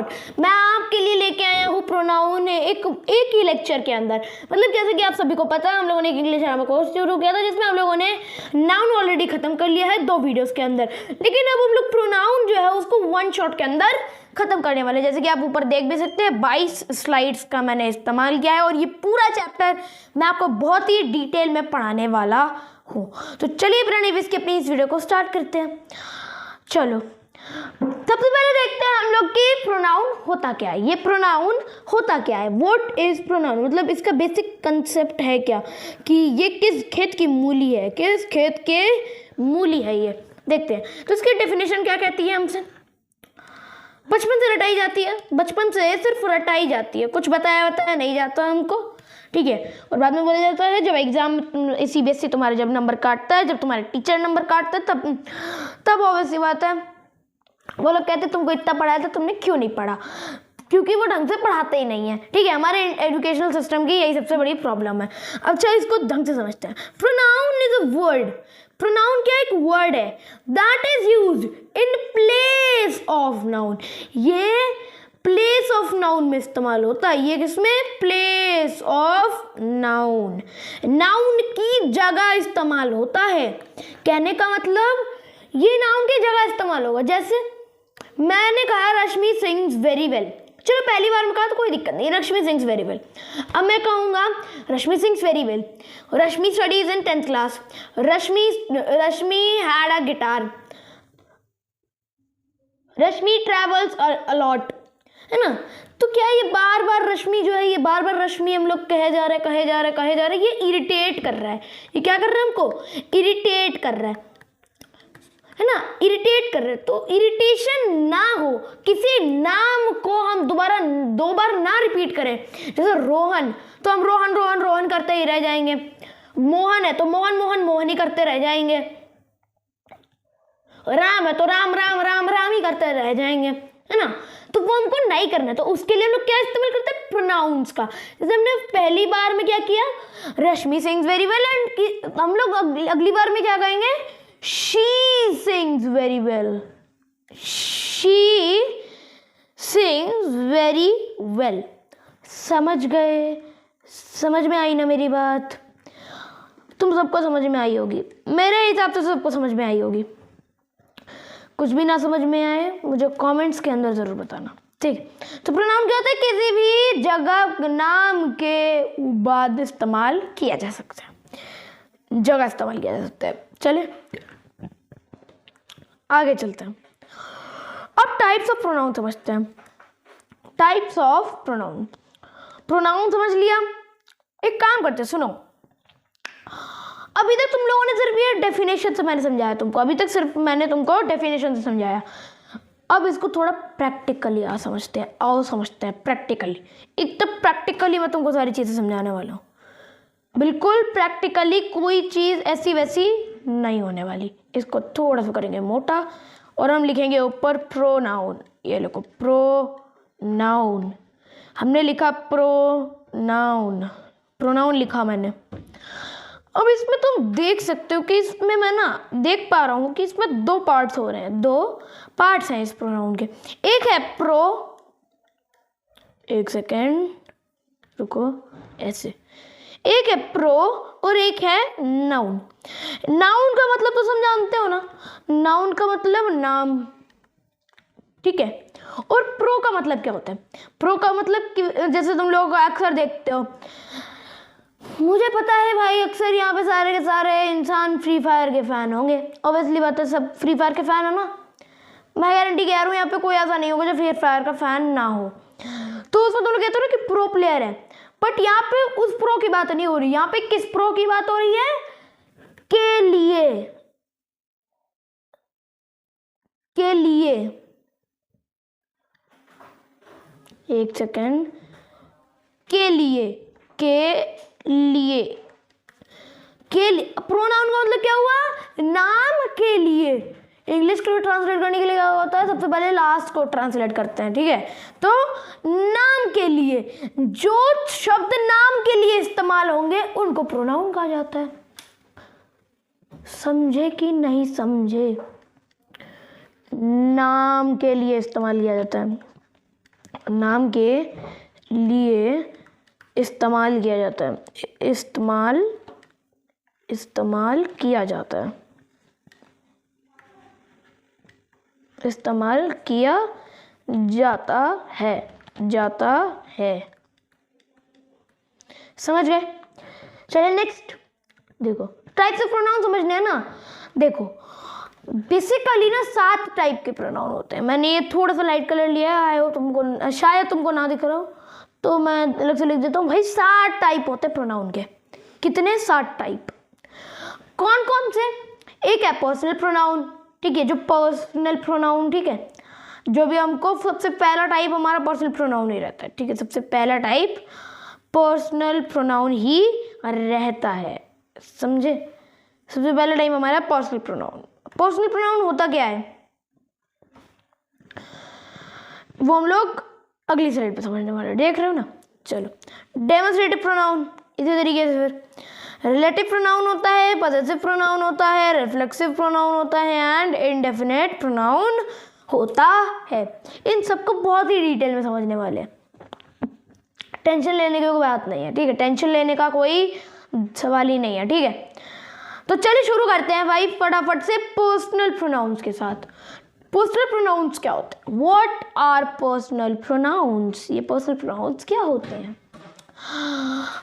Shot मैं आपके लिए लेके आया हूँ प्रोनाउन एक ही लेक्चर के अंदर। मतलब जैसे कि आप सभी को पता है हम लोगों ने एक इंग्लिश ग्रामर कोर्स शुरू किया था जिसमें हम लोगों ने नाउन ऑलरेडी खत्म कर लिया है 2 वीडियोस के अंदर, लेकिन अब हम लोग प्रोनाउन जो है उसको 1 शॉट के अंदर खत्म करने वाले। जैसे कि आप ऊपर देख भी सकते हैं 22 स्लाइड्स का मैंने इस्तेमाल किया है और ये पूरा चैप्टर मैं आपको बहुत ही डिटेल में पढ़ाने वाला हूँ। तो चलिए बिना देरी के अपनी इस वीडियो को स्टार्ट करते हैं। चलो सबसे पहले देखते हैं हम लोग कि प्रोनाउन होता क्या है। ये प्रोनाउन होता क्या है, व्हाट इज प्रोनाउन, मतलब इसका बेसिक कंसेप्ट है क्या, कि ये किस खेत की मूली है, किस खेत के मूली है, ये देखते हैं। तो इसकी डेफिनेशन क्या कहती है हमसे, बचपन से रटाई जाती है, बचपन से सिर्फ रटाई जाती है, कुछ बताया नहीं जाता हमको, ठीक है। और बाद में बोला जाता है जब एग्जाम CBSE तुम्हारे जब नंबर काटता है, जब तुम्हारे टीचर नंबर काटते हैं तब ऑब्वियसली बात है वो लोग कहते तुमको इतना पढ़ाया था तुमने क्यों नहीं पढ़ा, क्योंकि वो ढंग से पढ़ाते ही नहीं है, ठीक है। हमारे एजुकेशनल सिस्टम की यही सबसे बड़ी प्रॉब्लम है। अब चलो इसको ढंग से समझते हैं। Pronoun is a word, pronoun क्या एक वर्ड है that is used in place of noun, ये प्लेस ऑफ नाउन में इस्तेमाल होता है। ये किसमें, प्लेस ऑफ नाउन, नाउन की जगह इस्तेमाल होता है। कहने का मतलब ये नाउन की जगह इस्तेमाल होगा। जैसे मैंने कहा रश्मि सिंग्स वेरी वेल, चलो पहली बार में कहा तो कोई दिक्कत नहीं, रश्मि सिंग्स वेरी वेल। अब मैं कहूँगा Rashmi sings very well, Rashmi studies in 10th class, Rashmi had a guitar, Rashmi travels a lot, है ना। तो क्या ये बार बार रश्मि जो है, ये बार बार रश्मि हम लोग कहे जा रहे हैं, ये इरिटेट कर रहा है। ये क्या कर रहा है, हमको इरिटेट कर रहा है ना, इरिटेट कर रहे हैं। तो इरिटेशन ना हो, किसी नाम को हम दो बार ना रिपीट करें। जैसे रोहन तो हम रोहन रोहन रोहन करते ही रह जाएंगे, मोहन है तो मोहन मोहन मोहन ही करते रह जाएंगे, राम है तो राम राम राम राम ही करते रह जाएंगे, है ना। तो वो हमको नहीं करना है, तो उसके लिए हम लोग क्या इस्तेमाल करते हैं, प्रोनाउंस का। जैसे हमने पहली बार में क्या किया, रश्मि सिंग्स वेरी वेल, एंड हम लोग अगली बार में क्या कहेंगे, she sings very well, she sings very well। समझ गए, समझ में आई ना मेरी बात, तुम सबको समझ में आई होगी, मेरे हिसाब से सबको समझ में आई होगी। कुछ भी ना समझ में आए मुझे कमेंट्स के अंदर जरूर बताना, ठीक। तो प्रोनाउन क्या होता है, किसी भी जगह नाम के बाद इस्तेमाल किया जा सकता है, जगह इस्तेमाल किया जा सकता है। चले आगे चलते हैं। अब टाइप्स ऑफ प्रोनाउन समझते हैं। टाइप्स ऑफ प्रोनाउन, प्रोनाउन समझ लिया। एक काम करते हैं, सुनो, अभी तक तुम लोगों ने सिर्फ ये डेफिनेशन से मैंने समझाया तुमको, अभी तक सिर्फ मैंने तुमको डेफिनेशन से समझाया। अब इसको थोड़ा प्रैक्टिकली समझते हैं प्रैक्टिकली। एक तो प्रैक्टिकली मैं तुमको सारी चीज़ें समझाने वाला हूँ, बिल्कुल प्रैक्टिकली, कोई चीज़ ऐसी वैसी नहीं होने वाली। इसको थोड़ा सा करेंगे मोटा और हम लिखेंगे ऊपर प्रोनाउन। ये लिखो प्रोनाउन, हमने लिखा प्रोनाउन, प्रोनाउन लिखा मैंने। अब इसमें तुम देख सकते हो कि इसमें मैं ना देख पा रहा हूँ कि इसमें 2 पार्ट्स हो रहे हैं, 2 पार्ट्स हैं इस प्रोनाउन के। एक है प्रो, एक सेकेंड रुको, ऐसे, एक है प्रो और एक है नाउन। नाउन का मतलब तो समझाते हो ना, नाउन का मतलब नाम, ठीक है। और प्रो का मतलब क्या होता है, प्रो का मतलब कि जैसे तुम लोग अक्सर देखते हो, मुझे पता है भाई अक्सर यहाँ पे सारे के सारे इंसान फ्री फायर के फैन होंगे, ऑब्वियसली बात है, सब फ्री फायर के फैन है ना। मैं गारंटी कह रहा हूँ यहाँ पे कोई ऐसा नहीं होगा जो फ्री फायर का फैन ना हो। तो उसमें तुम लोग कहते हो ना कि प्रो प्लेयर है, बट यहाँ पे उस प्रो की बात नहीं हो रही, यहाँ पे किस प्रो की बात हो रही है, के लिए एक सेकेंड, के लिए प्रोनाउन का मतलब क्या हुआ, नाम के लिए। इंग्लिश को ट्रांसलेट करने के लिए क्या होता है, सबसे पहले लास्ट को ट्रांसलेट करते हैं, ठीक है। तो नाम के लिए, जो शब्द नाम के लिए इस्तेमाल होंगे उनको प्रोनाउन कहा जाता है। समझे कि नहीं समझे, नाम के लिए इस्तेमाल किया जाता है। नाम के लिए इस्तेमाल किया जाता है, इस्तेमाल किया जाता है, इस्तेमाल किया जाता है। समझ गए? चलिए नेक्स्ट देखो, टाइप्स ऑफ प्रोनाउन समझने हैं ना। देखो बेसिकली ना 7 टाइप के प्रोनाउन होते हैं। मैंने ये थोड़ा सा लाइट कलर लिया है, आए हो तुमको, शायद तुमको ना दिख रहा हो तो मैं अलग से लिख देता हूँ। भाई 7 टाइप होते हैं प्रोनाउन के। कितने? 7 टाइप। कौन कौन से? एक है पर्सनल प्रोनाउन, ठीक है, जो पर्सनल प्रोनाउन, ठीक है, जो भी हमको सबसे पहला टाइप हमारा पर्सनल प्रोनाउन ही रहता है, ठीक है, सबसे पहला टाइप पर्सनल प्रोनाउन ही रहता है, समझे? सबसे पहला टाइप हमारा पर्सनल प्रोनाउन। पर्सनल प्रोनाउन होता क्या है वो हम लोग अगली स्लाइड पे समझने वाले, देख रहे हो ना। चलो, डेमोन्स्ट्रेटिव प्रोनाउन इसी तरीके से, फिर रिलेटिव प्रोनाउन होता है, पॉसेसिव प्रोनाउन होता है, रिफ्लेक्सिव प्रोनाउन होता है एंड इंडेफिनिट प्रोनाउन होता है। इन सबको बहुत ही डिटेल में समझने वाले हैं, टेंशन लेने की कोई बात नहीं है, ठीक है, टेंशन लेने का कोई सवाल ही नहीं है, ठीक है। तो चलिए शुरू करते हैं भाई फटाफट से पर्सनल प्रोनाउंस के साथ। पर्सनल प्रोनाउंस क्या होते हैं? What are personal pronouns? ये पर्सनल प्रोनाउंस क्या होते हैं?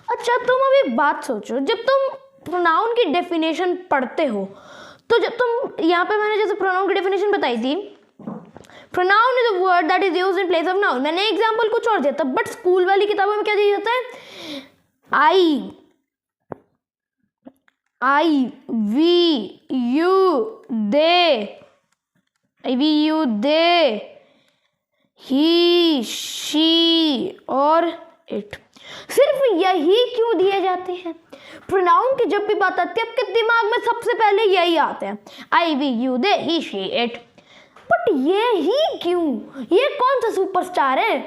अच्छा, तुम अभी एक बात सोचो, जब तुम प्रोनाउन की डेफिनेशन पढ़ते हो तो जब तुम यहाँ पे मैंने जैसे प्रोनाउन की डेफिनेशन बताई थी, pronoun is a word that is used in place of noun. मैंने एग्जांपल कुछ और दिया था, बट स्कूल वाली किताबों में क्या दिया जाता है? I, we, you, they, he, she और इट। सिर्फ यही क्यों दिए जाते हैं? प्रोनाउन की जब भी बात आती है आपके दिमाग में सबसे पहले यही आते हैं, I, we, you, they, he, she, it. But ये ही क्यों? ये कौन सा सुपरस्टार है?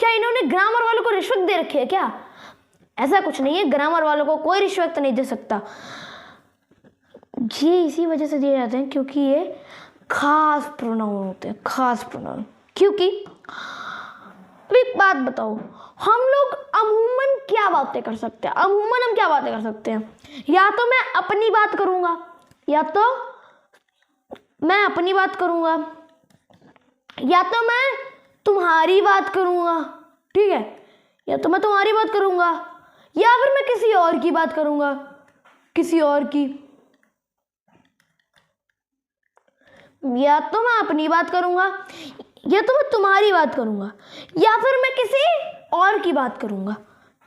क्या इन्होंने ग्रामर वालों को रिश्वत दे रखी है क्या? ऐसा कुछ नहीं है, ग्रामर वालों को कोई रिश्वत नहीं दे सकता। ये इसी वजह से दिए जाते हैं क्योंकि ये खास प्रोनाउन होते हैं, खास प्रोनाउन। क्योंकि एक बात बताओ, हम लोग अमूमन क्या बातें कर सकते हैं? अमूमन हम क्या बातें कर सकते हैं? या तो मैं अपनी बात करूंगा, या तो मैं अपनी बात करूंगा, या तो मैं तुम्हारी बात करूंगा, ठीक है, या तो मैं तुम्हारी बात करूंगा, या फिर मैं किसी और की बात करूंगा, किसी और की। या तो मैं अपनी बात करूंगा, या तो मैं तुम्हारी बात करूंगा, या फिर मैं किसी और की बात करूंगा,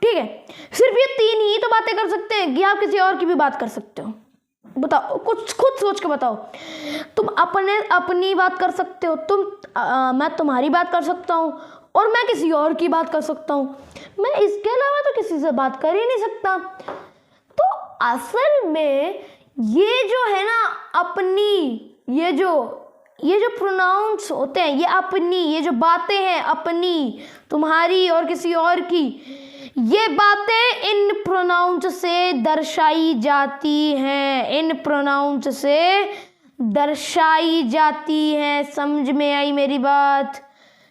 ठीक है। सिर्फ ये 3 ही तो बातें कर सकते हैं कि आप किसी और की भी बात कर सकते हो। बताओ, कुछ खुद सोच के बताओ। तुम अपनी बात कर सकते हो, मैं तुम्हारी बात कर सकता हूँ, और मैं किसी और की बात कर सकता हूँ। मैं इसके अलावा तो किसी से बात कर ही नहीं सकता। तो असल में ये जो है ना अपनी, ये जो प्रोनाउंस होते हैं, ये अपनी, ये जो बातें हैं अपनी, तुम्हारी और किसी और की, ये बातें इन प्रोनाउंस से दर्शाई जाती हैं, इन प्रोनाउंस से दर्शाई जाती हैं। समझ में आई मेरी बात?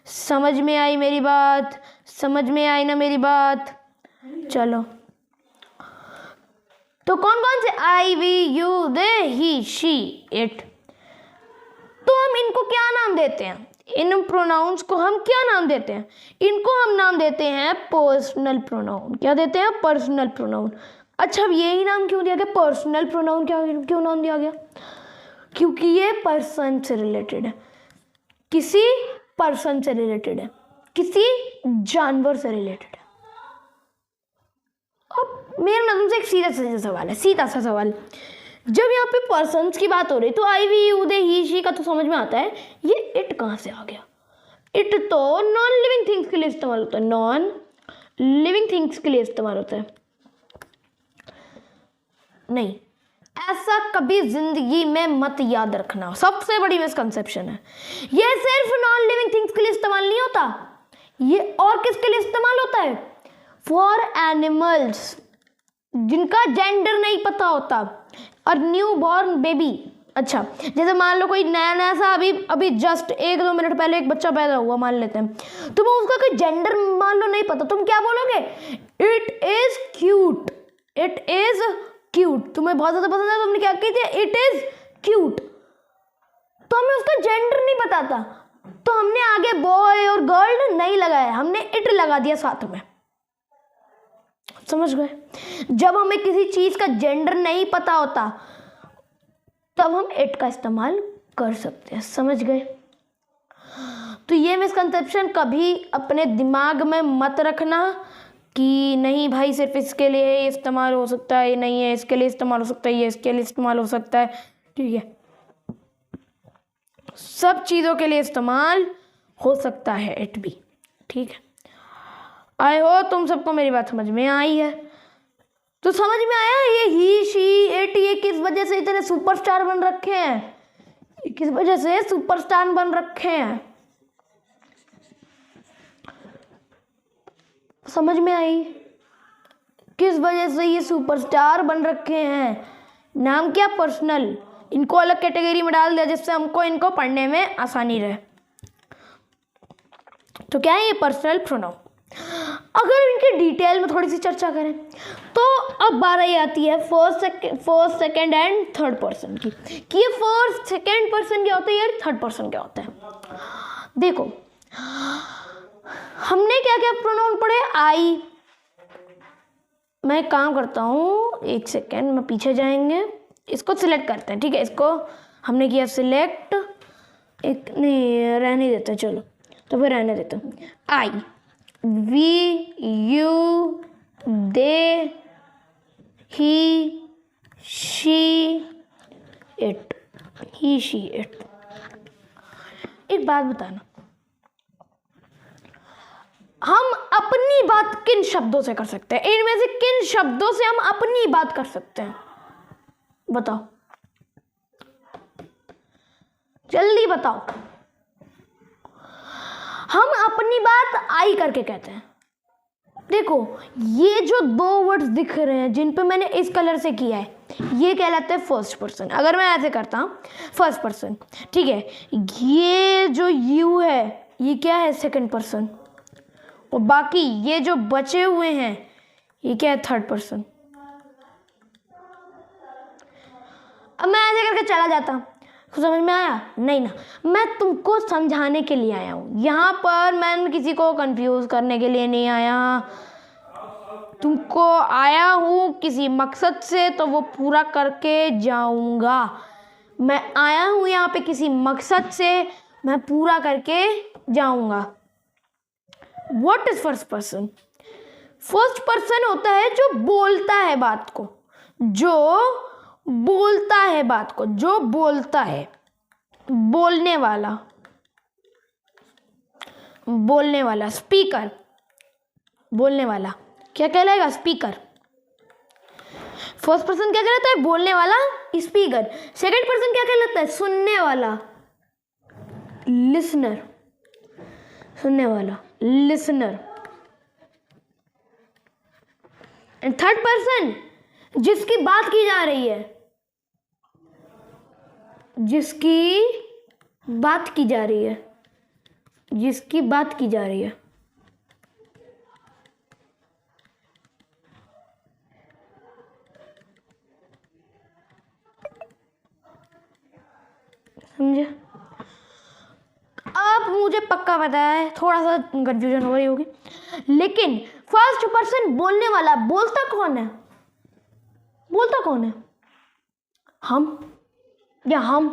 समझ में आई मेरी बात? समझ में आई ना मेरी बात? चलो, तो कौन कौन से? I, we, you, they, he, she, it. तो हम इनको क्या नाम देते हैं? इन प्रोनाउंस को हम क्या नाम देते हैं? इनको हम नाम देते हैं पर्सनल प्रोनाउन। क्या देते हैं? Personal pronoun. अच्छा, अब यही नाम क्यों दिया गया? पर्सनल प्रोनाउन क्यों नाम दिया गया? क्योंकि ये पर्सन से रिलेटेड है, किसी पर्सन से रिलेटेड है, किसी जानवर से रिलेटेड है। अब मेरे नजर से एक सीधा सा सवाल, जब यहाँ पे पर्सन्स की बात हो रही तो I, we, you, they, he, she का तो समझ में आता है, ये इट कहाँ से आ गया? इट तो नॉन लिविंग थिंग्स के लिए इस्तेमाल होता है, नॉन लिविंग थिंग्स के लिए इस्तेमाल होता है। नहीं, ऐसा कभी जिंदगी में मत याद रखना, सबसे बड़ी मिसकंसेप्शन है। ये सिर्फ नॉन लिविंग थिंग्स के लिए इस्तेमाल नहीं होता, ये और किसके लिए इस्तेमाल होता है? फॉर एनिमल्स जिनका जेंडर नहीं पता होता, और न्यू बॉर्न बेबी, अच्छा, जैसे मान लो कोई नया नया सा अभी जस्ट 1-2 मिनट पहले एक बच्चा पैदा हुआ मान लेते हैं, तुम्हें उसका कोई जेंडर मान लो नहीं पता, तुम क्या बोलोगे? It is cute, it is cute. तुम्हें बहुत ज़्यादा पसंद है, तुमने क्या कही थी? It is cute. तो हमें उसका जेंडर नहीं पता था, तो हमने आगे बॉय और गर्ल नहीं लगाया, हमने इट लगा दिया साथ में। समझ गए? जब हमें किसी चीज का जेंडर नहीं पता होता तब हम इट का इस्तेमाल कर सकते हैं। समझ गए? तो ये मिसकंसेप्शन कभी अपने दिमाग में मत रखना कि नहीं भाई सिर्फ इसके लिए ये इस्तेमाल हो सकता है, नहीं है इसके लिए इस्तेमाल हो सकता है, ये इसके लिए इस्तेमाल हो सकता है। ठीक है, सब चीज़ों के लिए इस्तेमाल हो सकता है इट भी। ठीक है, आई होप तुम सबको मेरी बात समझ में आई है। तो समझ में आया ये ही शी इट ये किस वजह से इतने सुपरस्टार बन रखे हैं, किस वजह से सुपरस्टार बन रखे हैं? समझ में आई किस वजह से ये सुपरस्टार बन रखे हैं? नाम क्या? पर्सनल। इनको अलग कैटेगरी में डाल दिया जिससे हमको इनको पढ़ने में आसानी रहे। तो क्या है ये पर्सनल प्रोनाउन? अगर इनके डिटेल में थोड़ी सी चर्चा करें तो अब बारी आती है first second and third person की, कि ये फर्स्ट सेकंड पर्सन क्या होता है, ये थर्ड पर्सन क्या होता है। देखो हमने क्या क्या प्रोनाउन पढ़े? आई। मैं एक काम करता हूँ, एक सेकेंड में पीछे जाएंगे, इसको सिलेक्ट करते हैं। ठीक है, इसको हमने किया सिलेक्ट, एक नहीं रहने देते, चलो तो फिर रहने देते। I, we, you, they, he, she, it, he, she, it. एक बात बताना, हम अपनी बात किन शब्दों से कर सकते हैं? इनमें से किन शब्दों से हम अपनी बात कर सकते हैं? बताओ, जल्दी बताओ। हम अपनी बात आई करके कहते हैं। देखो ये जो 2 वर्ड्स दिख रहे हैं जिन पे मैंने इस कलर से किया है, ये कहलाते हैं फर्स्ट पर्सन। अगर मैं ऐसे करता हूँ फर्स्ट पर्सन, ठीक है। ये जो यू है ये क्या है? Second person. और बाकी ये जो बचे हुए हैं ये क्या है? Third person. अब मैं ऐसे करके चला जाता, तो समझ में आया? नहीं ना, मैं तुमको समझाने के लिए आया हूँ यहाँ पर, मैं किसी को कंफ्यूज करने के लिए नहीं आया। तुमको आया हूँ किसी मकसद से, तो वो पूरा करके जाऊँगा। मैं आया हूँ यहाँ पे किसी मकसद से, मैं पूरा करके जाऊँगा। What is first person? First person होता है जो बोलता है बात को, जो बोलता है बात को, जो बोलता है, बोलने वाला, बोलने वाला, स्पीकर। बोलने वाला क्या कहलाएगा? स्पीकर। फर्स्ट पर्सन क्या कहलाता है? बोलने वाला, स्पीकर। सेकंड पर्सन क्या कहलाता है? सुनने वाला, लिसनर। सुनने वाला, लिसनर। एंड थर्ड पर्सन जिसकी बात की जा रही है, जिसकी बात की जा रही है, जिसकी बात की जा रही है। समझे? अब मुझे पक्का पता है थोड़ा सा कंफ्यूजन हो रही होगी, लेकिन फर्स्ट पर्सन बोलने वाला, बोलता कौन है? बोलता कौन है? हम या हम?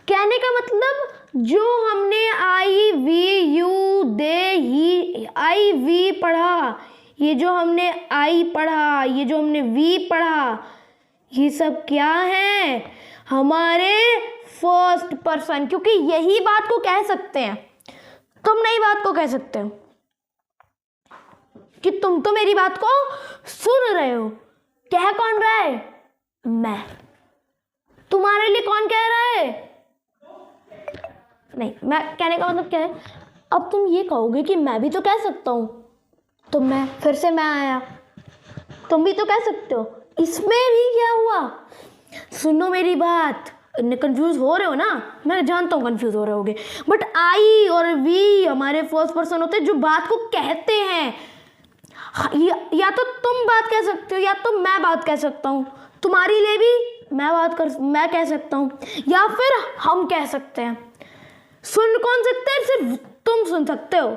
कहने का मतलब जो हमने I, we, you, they, he, I, we पढ़ा, ये जो हमने आई पढ़ा, ये जो हमने वी पढ़ा, ये सब क्या है? हमारे फर्स्ट पर्सन, क्योंकि यही बात को कह सकते हैं। तुम नई बात को कह सकते हो कि तुम तो मेरी बात को सुन रहे हो। कह कौन रहा है? मैं। तुम्हारे लिए कौन कह रहा है? नहीं, मैं कहने का मतलब क्या है, अब तुम ये कहोगे कि मैं भी तो कह सकता हूँ, तो मैं फिर से मैं आया, तुम भी तो कह सकते हो। इसमें भी क्या हुआ? सुनो मेरी बात, कंफ्यूज हो रहे हो ना, मैं जानता हूँ कंफ्यूज हो रहे होगे, बट आई और वी हमारे फर्स्ट पर्सन होते हैं जो बात को कहते हैं। या तो तुम बात कह सकते हो या तो मैं बात कह सकता हूँ, तुम्हारे लिए भी मैं कह सकता हूँ, या फिर हम कह सकते हैं। सुन कौन सकते हैं? सिर्फ तुम सुन सकते हो,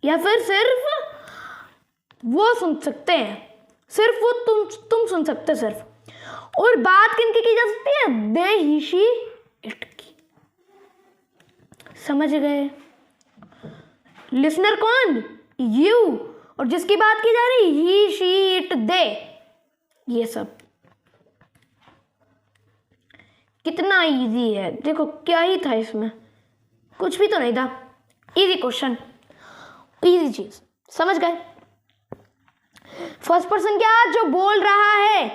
या फिर सिर्फ वो सुन सकते हैं, सिर्फ वो तुम सुन सकते हो सिर्फ। और बात किनकी की जा सकती है? दे, ही, शी, इट की। समझ गए? लिसनर कौन? यू। और जिसकी बात की जा रही, ही, शी, इट, दे, ये सब। कितना इजी है, देखो क्या ही था इसमें, कुछ भी तो नहीं था। इजी क्वेश्चन, इजी चीज, समझ गए? फर्स्ट पर्सन क्या? जो बोल रहा है।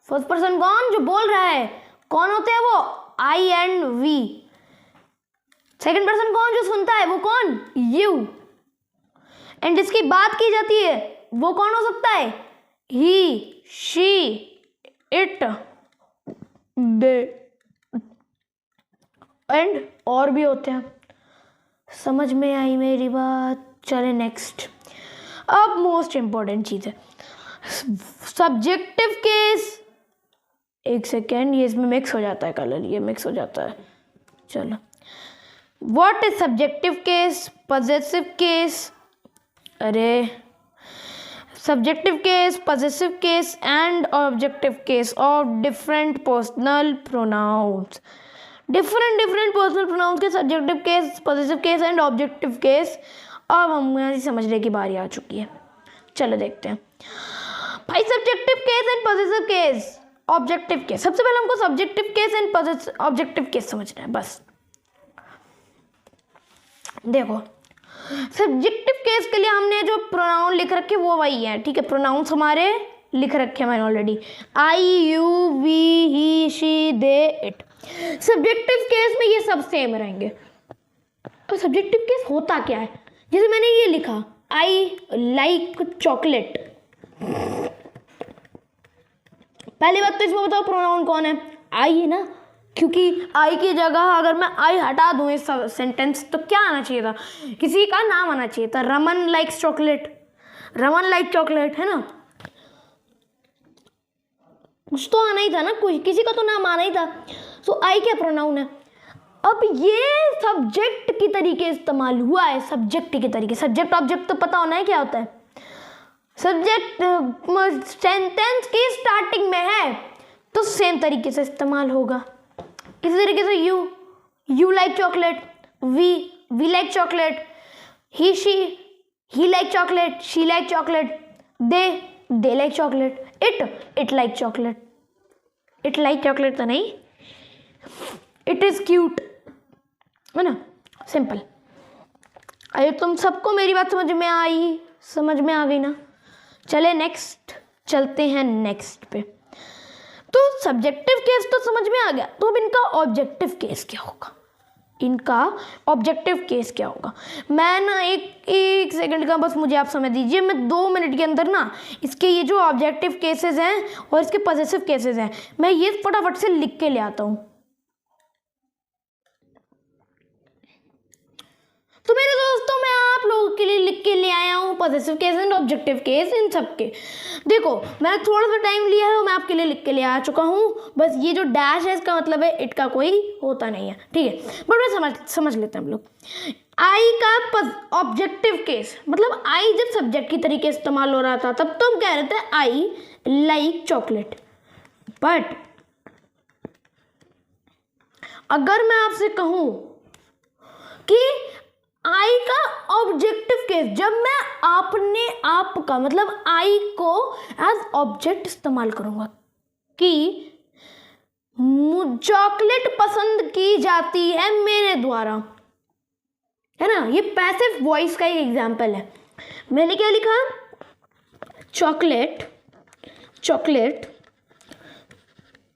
फर्स्ट पर्सन कौन? जो बोल रहा है। कौन होते हैं वो? आई एंड वी। सेकंड पर्सन कौन? जो सुनता है। वो कौन? यू। एंड जिसकी बात की जाती है वो कौन हो सकता है? ही, शी, इट, दे, एंड और भी होते हैं। समझ में आई मेरी बात? चले नेक्स्ट। अब मोस्ट इंपॉर्टेंट चीज है सब्जेक्टिव केस। एक सेकेंड, ये इसमें मिक्स हो जाता है कलर, ये मिक्स हो जाता है। चलो, what is subjective case, possessive case, अरे subjective case, possessive case and objective case of different personal pronouns. Different personal pronouns के subjective case, possessive case and objective case. अब हमें समझने की बारी आ चुकी है, चलो देखते हैं भाई। Subjective case and possessive case, objective case. सबसे पहले हमको subjective case and objective case समझना है बस। देखो, सब्जेक्टिव केस के लिए हमने जो प्रोनाउन लिख रखे वो वही है, ठीक है। प्रोनाउंस हमारे लिख रखे हैं मैंने already, I, you, we, he, she, they, it. Subjective case में ये सब सेम रहेंगे। तो सब्जेक्टिव केस होता क्या है? जैसे मैंने ये लिखा, आई लाइक चॉकलेट। पहली बात तो इसमें बताओ प्रोनाउन कौन है? आई है ना, क्योंकि आई की जगह अगर मैं आई हटा दूं इस सेंटेंस तो क्या आना चाहिए था? किसी का नाम आना चाहिए था। Raman likes chocolate, Raman like chocolate, है ना? कुछ तो आना ही था ना, कोई किसी का तो नाम आना ही था। सो आई क्या प्रोनाउन है? अब ये सब्जेक्ट की तरीके इस्तेमाल हुआ है, सब्जेक्ट के तरीके। सब्जेक्ट ऑब्जेक्ट तो पता होना है क्या होता है। सब्जेक्ट सेंटेंस की स्टार्टिंग में है तो सेम तरीके से इस्तेमाल होगा। इसी तरीके से you like chocolate, we like chocolate, he like chocolate, she like chocolate, they like chocolate, it like chocolate. It like chocolate तो नहीं, इट इज क्यूट, है ना? सिंपल। अरे तुम सबको मेरी बात समझ में आ गई ना? चले नेक्स्ट, चलते हैं नेक्स्ट पे। तो सब्जेक्टिव केस तो समझ में आ गया, तो अब इनका ऑब्जेक्टिव केस क्या होगा? मैं ना एक सेकंड का बस मुझे आप समय दीजिए। मैं 2 मिनट के अंदर ना इसके ये जो ऑब्जेक्टिव केसेस हैं और इसके पॉजेसिव केसेस हैं, मैं ये फटाफट से लिख के ले आता हूँ। तो मेरे दोस्तों, मैं आप लोगों के लिए लिख के ले आया हूँ possessive case and objective case in सब के। देखो, मैंने थोड़ा सा टाइम लिया है और मैं आपके लिए लिख के ले आ चुका हूँ। बस ये जो डैश है इसका मतलब है इट का कोई होता नहीं है, ठीक है? बट मैं समझ लेते हैं हम लोग। आई का ऑब्जेक्टिव केस मतलब आई जब सब्जेक्ट की तरीके इस्तेमाल हो रहा था तब तो हम कह रहे थे आई लाइक चॉकलेट। बट अगर मैं आपसे कहूँ कि आई का ऑब्जेक्टिव केस, जब मैं अपने आप का मतलब आई को एज ऑब्जेक्ट इस्तेमाल करूंगा कि चॉकलेट पसंद की जाती है मेरे द्वारा, है ना? ये पैसिव वॉइस का एक एग्जांपल है। मैंने क्या लिखा? Chocolate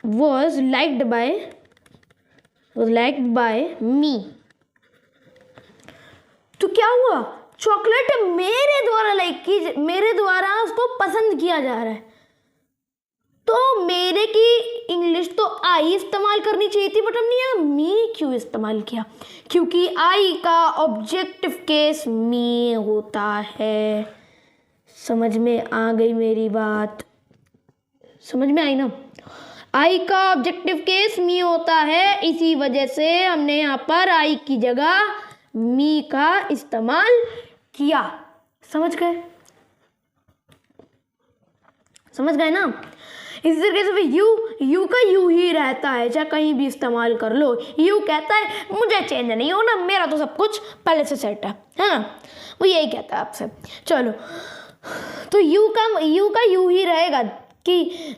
was liked by me। तो क्या हुआ? चॉकलेट मेरे द्वारा उसको पसंद किया जा रहा है। तो मेरे की इंग्लिश तो आई इस्तेमाल करनी चाहिए थी, बट हमने यहाँ मी क्यों इस्तेमाल किया? क्योंकि आई का ऑब्जेक्टिव केस मी होता है। समझ में आ गई मेरी बात? समझ में आई ना? आई का ऑब्जेक्टिव केस मी होता है, इसी वजह से हमने यहाँ पर आई की जगह मी का इस्तेमाल किया। समझ गए? समझ गए ना? इसी तरीके से यू का यू ही रहता है, चाहे कहीं भी इस्तेमाल कर लो। यू कहता है मुझे चेंज नहीं होना, मेरा तो सब कुछ पहले से सेट है ना? वो यही कहता है आपसे। चलो, तो यू का यू ही रहेगा। कि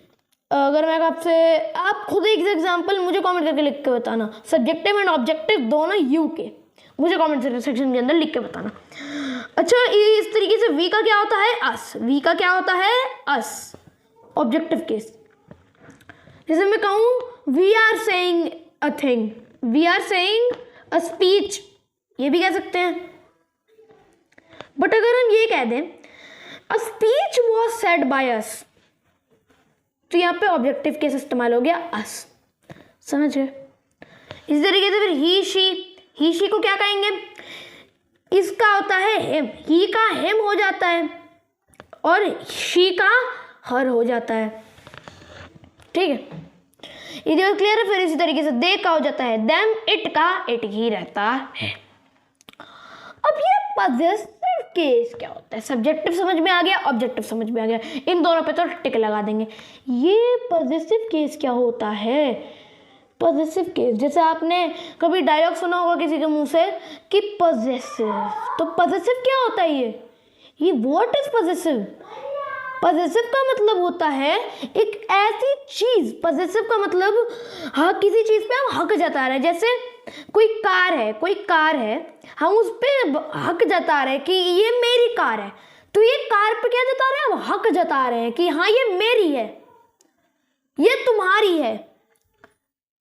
अगर मैं आपसे, आप खुद एक एग्जांपल मुझे कमेंट करके लिख के बताना, सब्जेक्टिव एंड ऑब्जेक्टिव दोनों यू के, मुझे कमेंट सेक्शन के अंदर लिख के बताना। अच्छा, इस तरीके से वी का क्या होता है? अस। वी का क्या होता है? Us, objective case. जैसे मैं कहूँ we are saying a thing, we are saying a speech, ये भी कह सकते हैं। बट अगर हम ये कह दें a speech was said by us, तो यहाँ पे ऑब्जेक्टिव केस इस्तेमाल हो गया अस। समझ गए? इसी तरीके से फिर ही शी को क्या कहेंगे? इसका होता है हिम, ही का हिम हो जाता है और शी का हर हो जाता है। ठीक है, ये बात क्लियर है? फिर इसी तरीके से दे का हो जाता है देम, इट का इट ही रहता है। अब ये पॉजिटिव केस क्या होता है? सब्जेक्टिव समझ में आ गया, ऑब्जेक्टिव समझ में आ गया, इन दोनों पे तो टिक लगा देंगे। ये पॉजिटिव केस क्या होता है? पॉजिटिव केस, जैसे आपने कभी डायलॉग सुना होगा किसी के मुंह से कि पॉजिटिव, तो पॉजिटिव क्या होता है? ये व्हाट इज पॉजिटिव? पॉजिटिव का मतलब होता है एक ऐसी चीज, पॉजिटिव का मतलब हाँ, किसी चीज पे हम हक जता रहे हैं। जैसे कोई कार है, हम उस पे हक जता रहे हैं कि ये मेरी कार है, तो ये कार पे क्या जता रहे हैं? हम हक जता रहे हैं कि हाँ ये मेरी है, ये तुम्हारी है,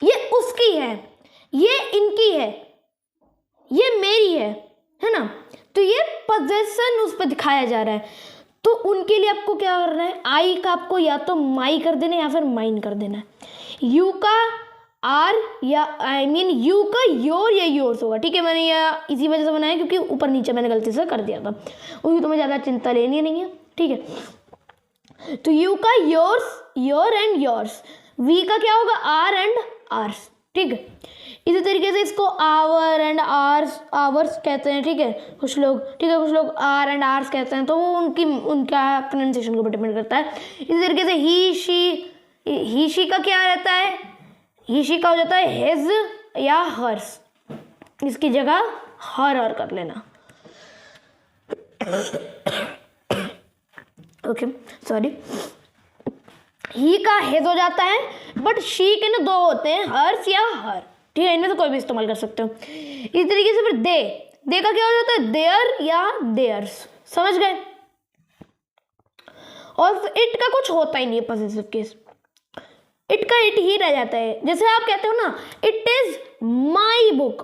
ये उसकी है, ये इनकी है, ये मेरी है ना? तो ये पोजेशन उस पर दिखाया जा रहा है। तो उनके लिए आपको क्या करना है? आई का आपको या तो माई कर देना है या फिर माइन कर देना है। यू का आर या यू का योर या योर्स होगा। ठीक है, मैंने यह इसी वजह से बनाया क्योंकि ऊपर नीचे मैंने गलती से कर दिया था, उसकी तुम्हें ज़्यादा चिंता लेनी नहीं है। ठीक है, तो यू का yours, your and yours. We का क्या होगा? Our and ours. ठीक है, इसी तरीके से इसको आवर एंड आवर्स कहते हैं। ठीक है, कुछ लोग आर एंड आर्स कहते हैं, तो वो उनका प्रोनाउंसिएशन के ऊपर डिपेंड करता है। इसी तरीके से ही शी का क्या रहता है? ही शी का हो जाता है हिज या हर्स, इसकी जगह हर कर लेना। ओके, सॉरी, ही का हिज हो जाता है, बट शी के ना दो होते हैं, हर्स या हर। ठीक है, इनमें से कोई भी इस्तेमाल कर सकते हो। इस तरीके से फिर दे का क्या हो जाता है? देयर या देयर्स। समझ गए? और इट का कुछ होता ही नहीं है पॉजिटिव केस, इट का इट ही रह जाता है। जैसे आप कहते हो ना इट इज माई बुक,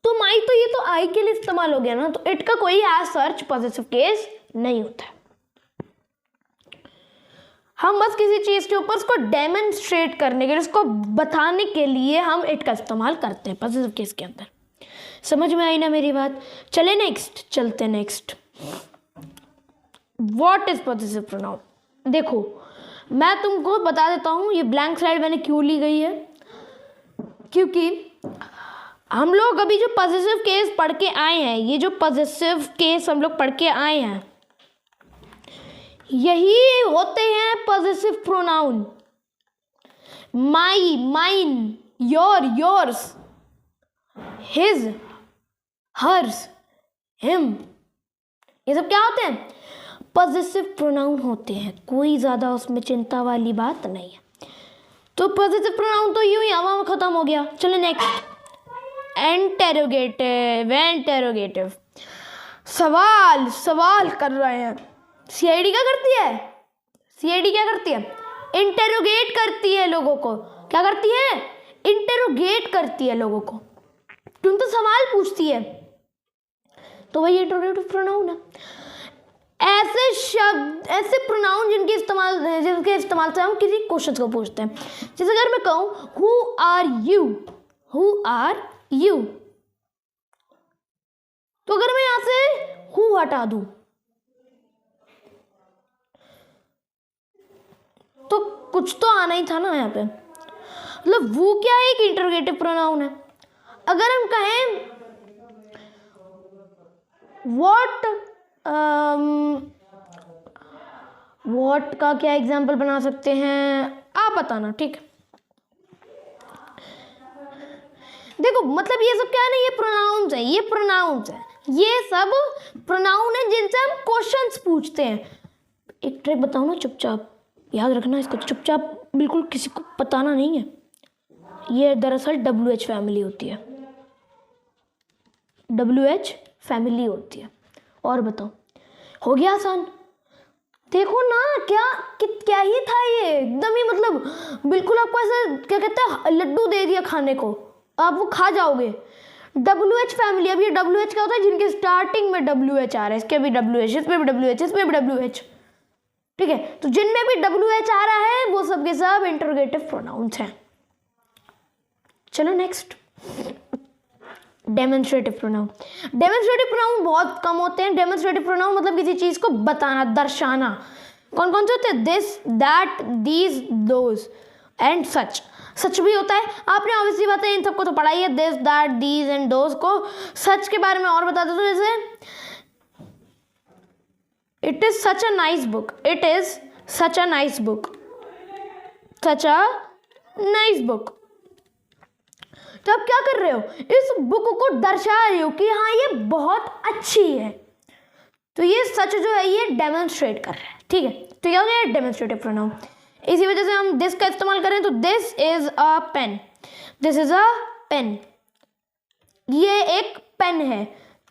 तो माई तो ये तो आई के लिए इस्तेमाल हो गया ना, तो इट का कोई एज सर्च पॉजिटिव केस नहीं होता है। हम बस किसी चीज़ के ऊपर उसको डेमोन्स्ट्रेट करने के लिए, उसको बताने के लिए हम इट का इस्तेमाल करते हैं पॉजिटिव केस के अंदर। समझ में आई ना मेरी बात? चलते next. What is positive pronoun? देखो, मैं तुमको बता देता हूँ ये ब्लैंक स्लाइड मैंने क्यों ली गई है, क्योंकि हम लोग अभी जो पॉजिटिव केस पढ़ के आए हैं, ये जो पॉजिटिव केस हम लोग पढ़ के आए हैं, यही होते हैं positive pronoun. My, mine, your, yours, his, hers, him, ये सब क्या होते हैं? पॉजिटिव प्रोनाउन होते हैं। कोई ज़्यादा उसमें चिंता वाली बात नहीं है। तो पॉजिटिव प्रोनाउन तो यूं ही हवा में ख़त्म हो गया। चलो नेक्स्ट, इंटेरोगेटिव, सवाल कर रहे हैं। सीआईडी क्या करती है? इंटेरोगेट करती है लोगों को। क्या करती है? इंटेरोगेट करती है लोगों को। तुम तो सवाल पूछती है, तो वही इंटेरोगेटिव प्रोनाउन है। ऐसे शब्द, ऐसे प्रोनाउन जिनके इस्तेमाल से हम किसी क्वेश्चन को पूछते हैं। जैसे अगर मैं कहूँ who are you, who are you, तो अगर मैं यहां से हु हटा दूं तो कुछ तो आना ही था ना यहाँ पे। मतलब वो क्या है, एक इंटरोगेटिव प्रोनाउन है। अगर हम कहें व्हाट का क्या एग्जाम्पल बना सकते हैं, आप बताना, ठीक है। देखो मतलब ये सब क्या है ना, ये प्रोनाउंस है, ये प्रोनाउंस है, ये सब प्रोनाउन है जिनसे हम क्वेश्चंस पूछते हैं। एक ट्रिक बताऊं ना, चुपचाप याद रखना इसको, चुपचाप बिल्कुल किसी को बताना नहीं है। ये दरअसल WH फैमिली होती है, WH फैमिली होती है। और बताओ, हो गया आसान? देखो ना, क्या ही था ये, एकदम ही मतलब बिल्कुल आपको ऐसा क्या कहते हैं, लड्डू दे दिया खाने को, आप वो खा जाओगे। WH फैमिली, अब ये WH क्या होता है, जिनके स्टार्टिंग में WH आ रहा है, इसके भी WH, इसमें भी WH, इसमें भी WH, ठीक है। तो जिनमें भी WH आ रहा है वो सब के सब इंटरोगेटिव प्रोनाउंस हैं। चलो next, demonstrative pronoun. Demonstrative pronoun बहुत कम होते हैं। डेमोन्स्ट्रेटिव प्रोनाउन मतलब किसी चीज को बताना, दर्शाना। कौन कौन से होते हैं? This, that, these, those and such. Such भी होता है, आपने ऑब्वियसली बात है इन सबको तो पढ़ा ही है, this, that, these and those को। सच के बारे में और बता दो, तो जैसे it is such a nice book, it is such a nice book, such a nice book. तो आप क्या कर रहे हो, इस बुक को दर्शा रहे हो कि हाँ ये बहुत अच्छी है। तो ये सच जो है ये डेमोन्स्ट्रेट कर रहा है, ठीक है। तो ये हो गया डेमोन्स्ट्रेटिव प्रोनाउन। इसी वजह से हम दिस का इस्तेमाल करें तो this is a pen, this is a pen, ये एक पेन है।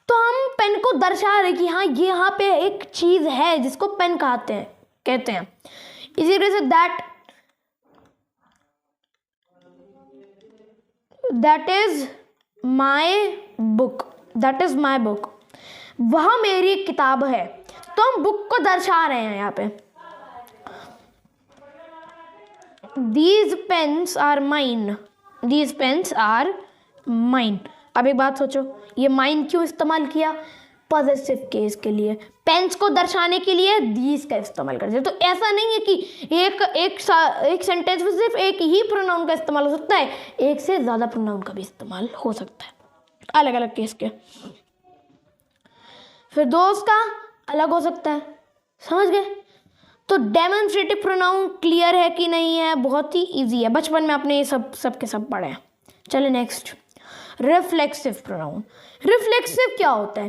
तो हम पेन को दर्शा रहे कि हाँ ये यहाँ पे एक चीज है जिसको पेन कहते हैं। इसी वजह say that is my book, that is my book, वह मेरी किताब है। तो हम बुक को दर्शा रहे हैं यहाँ पे। These pens are mine, these pens are mine। अब एक बात सोचो, ये माइन क्यों इस्तेमाल किया? पॉजिटिव केस के लिए, पेन्स को दर्शाने के लिए these का इस्तेमाल करते हैं। तो ऐसा नहीं है कि एक सेंटेंस में सिर्फ एक ही प्रोनाउन का इस्तेमाल हो सकता है, एक से ज़्यादा प्रोनाउन का भी इस्तेमाल हो सकता है, अलग अलग केस के। फिर दोस्त का अलग हो सकता है, समझ गए? तो डेमोन्स्ट्रेटिव प्रोनाउन क्लियर है कि नहीं है? बहुत ही इजी है, बचपन में आपने ये सब के सब पढ़े हैं। चलिए नेक्स्ट, रिफ्लेक्सिव प्रोनाउन। रिफ्लेक्सिव क्या होता है?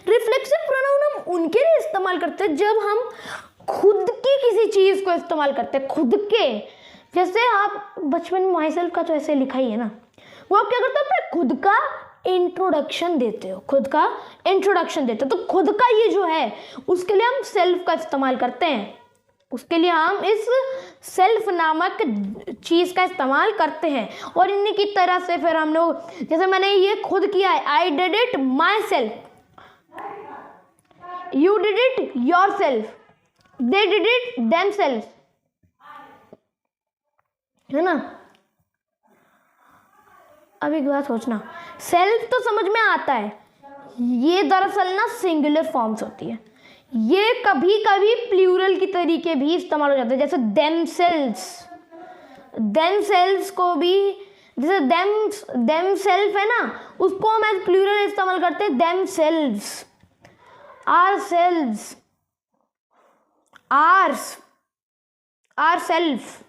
रिफ्लेक्सिव प्रोनाउन हम उनके लिए इस्तेमाल करते हैं जब हम खुद की किसी चीज़ को इस्तेमाल करते हैं, खुद के। जैसे आप बचपन में माई सेल्फ का तो ऐसे लिखा ही है ना, वो आप क्या करते हो, अपने खुद का इंट्रोडक्शन देते हो, खुद का इंट्रोडक्शन देते हो। तो खुद का ये जो है उसके लिए हम सेल्फ का इस्तेमाल करते हैं, उसके लिए हम इस सेल्फ नामक चीज़ का इस्तेमाल करते हैं। और इन्हीं की तरह से फिर हम लोग, जैसे मैंने ये खुद किया है, I did it my self, you did it your self, they did it them self, है ना। अब एक बात सोचना, सेल्फ तो समझ में आता है, ये दरअसल ना सिंगुलर फॉर्म्स होती है, ये कभी कभी प्लूरल की तरीके भी इस्तेमाल हो जाते हैं। जैसे देमसेल्व्स को भी, जैसे देमसेल्फ है ना, उसको हम एज प्लूरल इस्तेमाल करते हैं, देमसेल्व्स, आरसेल्व्स, आरसेल्फ।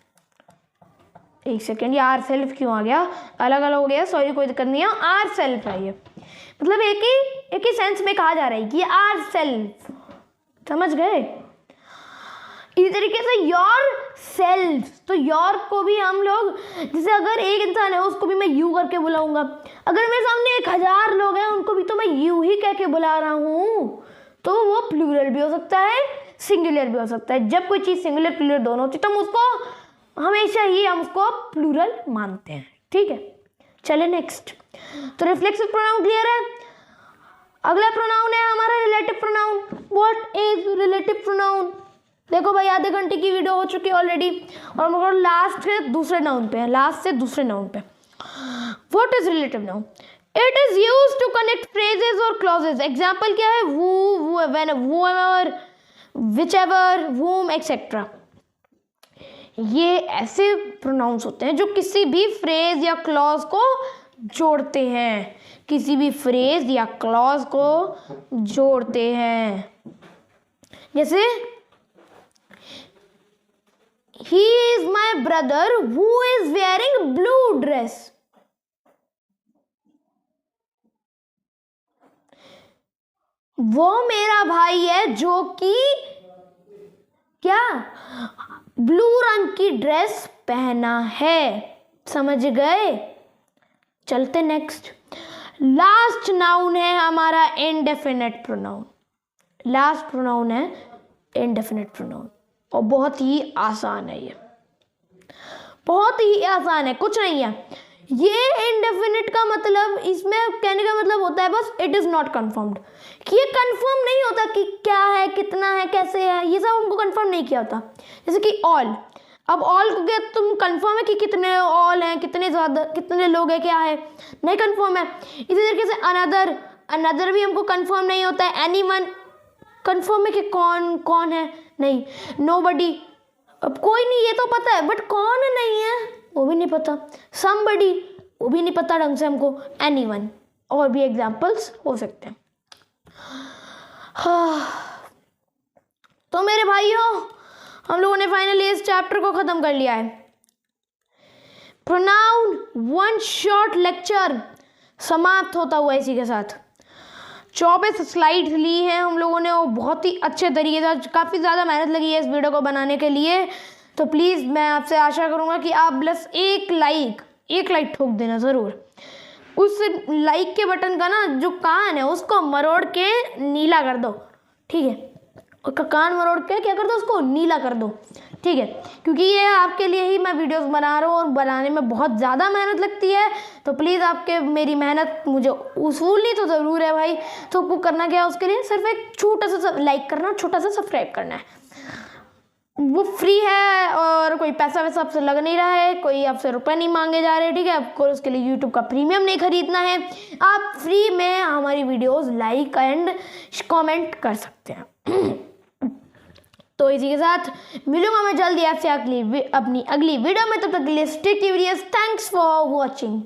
एक सेकेंड, ये आर सेल्फ क्यों आ गया, अलग अलग हो गया, सॉरी कोई दिक्कत नहीं है। आर सेल्फ है ये, मतलब एक ही सेंस में कहा जा रहा है कि आर सेल्फ, समझ गए? इसी तरीके से योर सेल्फ, तो योर को भी हम लोग, जैसे अगर एक इंसान है उसको भी मैं यू करके बुलाऊंगा, अगर मेरे सामने 1000 लोग हैं उनको भी तो मैं यू ही कह के बुला रहा हूँ, तो वो प्लूरल भी हो सकता है, सिंगुलर भी हो सकता है। जब कोई चीज़ सिंगुलर प्लूरल दोनों होती तो हम उसको हमेशा ही प्लूरल मानते हैं, ठीक है। चले नेक्स्ट, तो रिफ्लेक्सिव प्रोनाउन क्लियर है। अगला प्रोनाउन है हमारा relative pronoun. What is relative pronoun? देखो भाई आधे घंटे की वीडियो हो चुकी है ऑलरेडी और हम लोग लास्ट से दूसरे नाउन पे हैं, लास्ट से दूसरे नाउन पे। What is relative noun? It is used to connect phrases और क्लॉजेस। एग्जांपल क्या है? who, when, whoever, whichever, whom, etc. ये ऐसे प्रोनाउंस होते हैं जो किसी भी फ्रेज या क्लॉज को जोड़ते हैं, किसी भी फ्रेज या क्लॉज को जोड़ते हैं। जैसे he is my brother who is wearing blue dress। वो मेरा भाई है जो कि क्या ब्लू रंग की ड्रेस पहना है। समझ गए? चलते नेक्स्ट। लास्ट नाउन है हमारा इंडेफिनिट प्रोनाउन। लास्ट प्रोनाउन है इंडेफिनिट प्रोनाउन और बहुत ही आसान है, ये बहुत ही आसान है, कुछ नहीं है। ये इंडेफिनिट का मतलब, इसमें कहने का मतलब होता है बस इट इज नॉट कंफर्म्ड, कि ये कंफर्म नहीं होता कि क्या है, कितना है, कैसे है, ये सब हमको कंफर्म नहीं किया होता। जैसे कि ऑल, अब ऑल को क्या तुम कंफर्म है कि कितने ऑल हैं, कितने ज़्यादा, कितने लोग हैं, क्या है, नहीं कंफर्म है। इसी तरीके से अनदर, अनदर भी हमको कंफर्म नहीं होता है। एनीवन कंफर्म है कि कौन कौन है, नहीं। नोबडी, अब कोई नहीं, ये तो पता है बट कौन है नहीं है वो भी नहीं पता। समबडी, वो भी नहीं पता ढंग से हमको। एनीवन, और भी एग्जाम्पल्स हो सकते हैं। तो मेरे भाइयों, हम लोगों ने फाइनली इस चैप्टर को खत्म कर लिया है। प्रोनाउन वन शॉर्ट लेक्चर समाप्त होता हुआ इसी के साथ। 24 स्लाइड्स ली हैं हम लोगों ने और बहुत ही अच्छे तरीके से, काफ़ी ज़्यादा मेहनत लगी है इस वीडियो को बनाने के लिए। तो प्लीज़ मैं आपसे आशा करूँगा कि आप बस एक लाइक ठोक देना ज़रूर। उस लाइक के बटन का ना जो कान है उसको मरोड़ के नीला कर दो, ठीक है? उसका कान मरोड़ के क्या कर दो, उसको नीला कर दो, ठीक है? क्योंकि ये आपके लिए ही मैं वीडियोस बना रहा हूँ और बनाने में बहुत ज़्यादा मेहनत लगती है। तो प्लीज़ आपके मेरी मेहनत मुझे उसूलनी तो ज़रूर है भाई। तो आपको करना क्या है उसके लिए? सिर्फ एक छोटा सा लाइक करना, छोटा सा सब्सक्राइब करना है। वो फ्री है और कोई पैसा वैसा आपसे लग नहीं रहा है, कोई आपसे रुपए नहीं मांगे जा रहे, ठीक है? आपको उसके लिए यूट्यूब का प्रीमियम नहीं खरीदना है, आप फ्री में हमारी वीडियोस लाइक एंड कमेंट कर सकते हैं। तो इसी के साथ मिलूंगा मैं जल्दी आपसे अपनी अगली वीडियो में। तब तक के लिए stay curious. Thanks for watching.